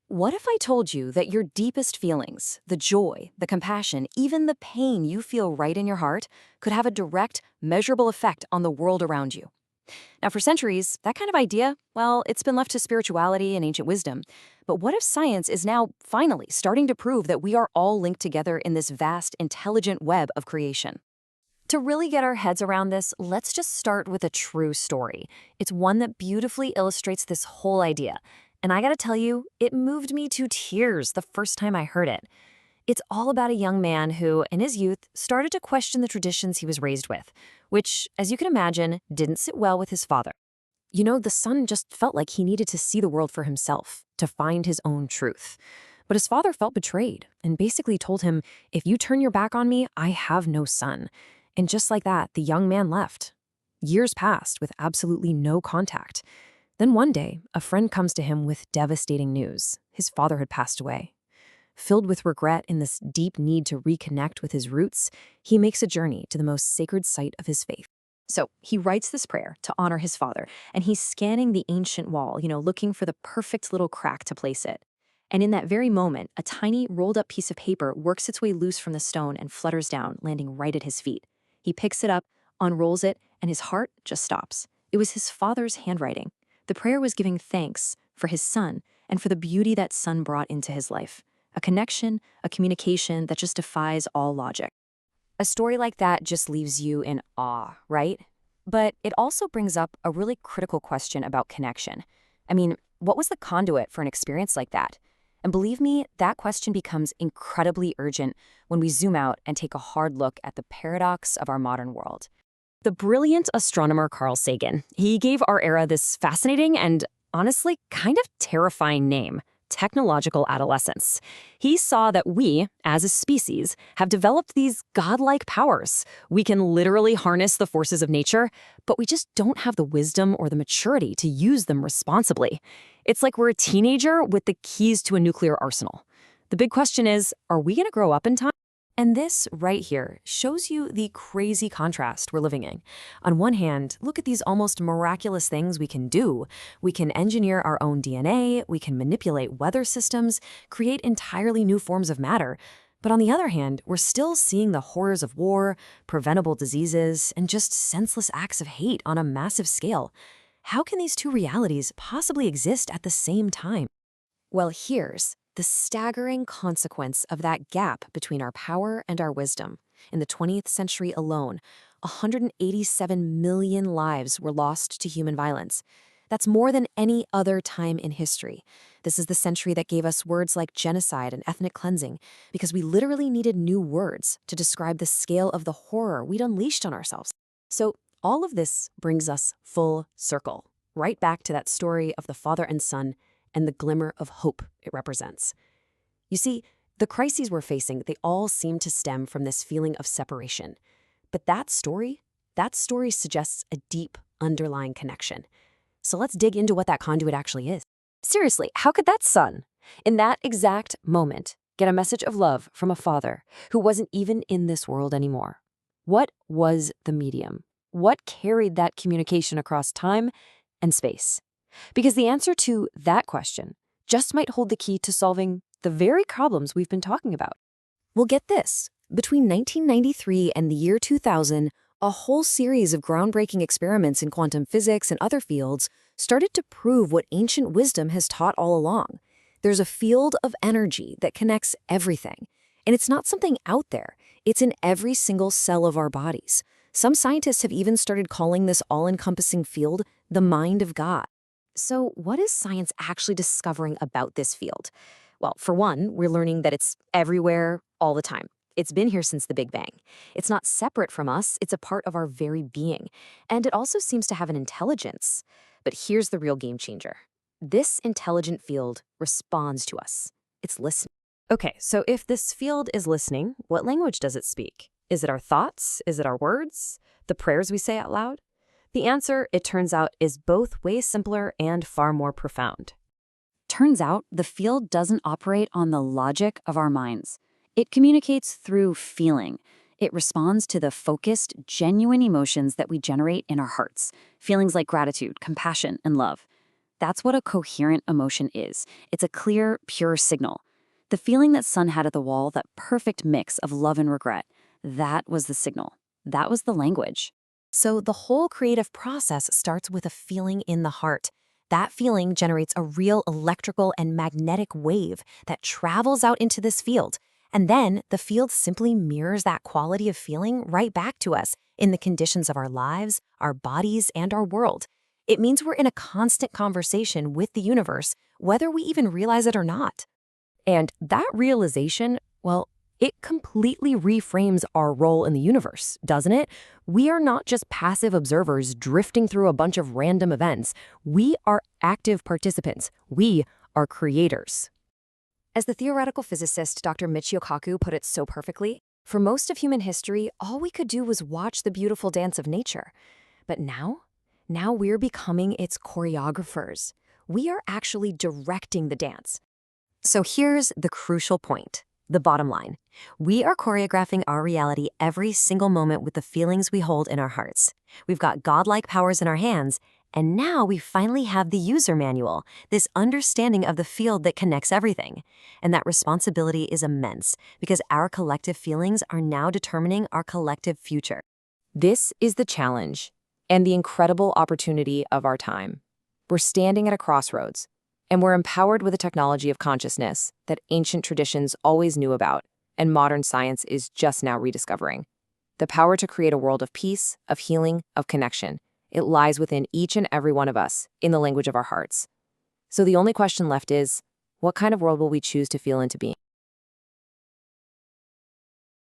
What if I told you that your deepest feelings, the joy, the compassion, even the pain you feel right in your heart, could have a direct, measurable effect on the world around you? Now, for centuries, that kind of idea, well, it's been left to spirituality and ancient wisdom. But what if science is now finally starting to prove that we are all linked together in this vast, intelligent web of creation? To really get our heads around this, let's just start with a true story. It's one that beautifully illustrates this whole idea. And I gotta tell you, it moved me to tears the first time I heard it. It's all about a young man who, in his youth, started to question the traditions he was raised with, which, as you can imagine, didn't sit well with his father. The son just felt like he needed to see the world for himself, to find his own truth. But his father felt betrayed and basically told him, "If you turn your back on me, I have no son." And just like that, the young man left. Years passed with absolutely no contact. Then one day, a friend comes to him with devastating news. His father had passed away. Filled with regret and this deep need to reconnect with his roots, he makes a journey to the most sacred site of his faith. So he writes this prayer to honor his father, and he's scanning the ancient wall, looking for the perfect little crack to place it. And in that very moment, a tiny rolled up piece of paper works its way loose from the stone and flutters down, landing right at his feet. He picks it up, unrolls it, and his heart just stops. It was his father's handwriting. The prayer was giving thanks for his son and for the beauty that son brought into his life. A connection, a communication that just defies all logic. A story like that just leaves you in awe, right? But it also brings up a really critical question about connection. I mean, what was the conduit for an experience like that? And believe me, that question becomes incredibly urgent when we zoom out and take a hard look at the paradox of our modern world. The brilliant astronomer Carl Sagan, he gave our era this fascinating and honestly kind of terrifying name: technological adolescence. He saw that we, as a species, have developed these godlike powers. We can literally harness the forces of nature, but we just don't have the wisdom or the maturity to use them responsibly. It's like we're a teenager with the keys to a nuclear arsenal. The big question is, are we going to grow up in time? And this right here shows you the crazy contrast we're living in. On one hand, look at these almost miraculous things we can do. We can engineer our own DNA, we can manipulate weather systems, create entirely new forms of matter. But on the other hand, we're still seeing the horrors of war, preventable diseases, and just senseless acts of hate on a massive scale. How can these two realities possibly exist at the same time? Well, here's the staggering consequence of that gap between our power and our wisdom. In the 20th century alone, 187 million lives were lost to human violence. That's more than any other time in history. This is the century that gave us words like genocide and ethnic cleansing, because we literally needed new words to describe the scale of the horror we'd unleashed on ourselves. So all of this brings us full circle, right back to that story of the father and son and the glimmer of hope it represents. You see, the crises we're facing, they all seem to stem from this feeling of separation. But that story suggests a deep underlying connection. So let's dig into what that conduit actually is. Seriously, how could that son, in that exact moment, get a message of love from a father who wasn't even in this world anymore? What was the medium? What carried that communication across time and space? Because the answer to that question just might hold the key to solving the very problems we've been talking about. Well, get this. Between 1993 and the year 2000, a whole series of groundbreaking experiments in quantum physics and other fields started to prove what ancient wisdom has taught all along. There's a field of energy that connects everything. And it's not something out there. It's in every single cell of our bodies. Some scientists have even started calling this all-encompassing field the mind of God. So what is science actually discovering about this field? Well, for one, we're learning that it's everywhere, all the time. It's been here since the Big Bang. It's not separate from us, it's a part of our very being. And it also seems to have an intelligence. But here's the real game changer. This intelligent field responds to us. It's listening. Okay, so if this field is listening, what language does it speak? Is it our thoughts? Is it our words? The prayers we say out loud? The answer, it turns out, is both way simpler and far more profound. Turns out, the field doesn't operate on the logic of our minds. It communicates through feeling. It responds to the focused, genuine emotions that we generate in our hearts, feelings like gratitude, compassion, and love. That's what a coherent emotion is. It's a clear, pure signal. The feeling that Sun had at the wall, that perfect mix of love and regret, that was the signal. That was the language. So the whole creative process starts with a feeling in the heart. That feeling generates a real electrical and magnetic wave that travels out into this field. And then the field simply mirrors that quality of feeling right back to us in the conditions of our lives, our bodies, and our world. It means we're in a constant conversation with the universe, whether we even realize it or not. And that realization, well, it completely reframes our role in the universe, doesn't it? We are not just passive observers drifting through a bunch of random events. We are active participants. We are creators. As the theoretical physicist Dr. Michio Kaku put it so perfectly, for most of human history, all we could do was watch the beautiful dance of nature. But now we're becoming its choreographers. We are actually directing the dance. So here's the crucial point, the bottom line. We are choreographing our reality every single moment with the feelings we hold in our hearts. We've got godlike powers in our hands, and now we finally have the user manual, this understanding of the field that connects everything. And that responsibility is immense, because our collective feelings are now determining our collective future. This is the challenge and the incredible opportunity of our time. We're standing at a crossroads, and we're empowered with a technology of consciousness that ancient traditions always knew about, and modern science is just now rediscovering. The power to create a world of peace, of healing, of connection. It lies within each and every one of us, in the language of our hearts. So the only question left is, what kind of world will we choose to feel into being?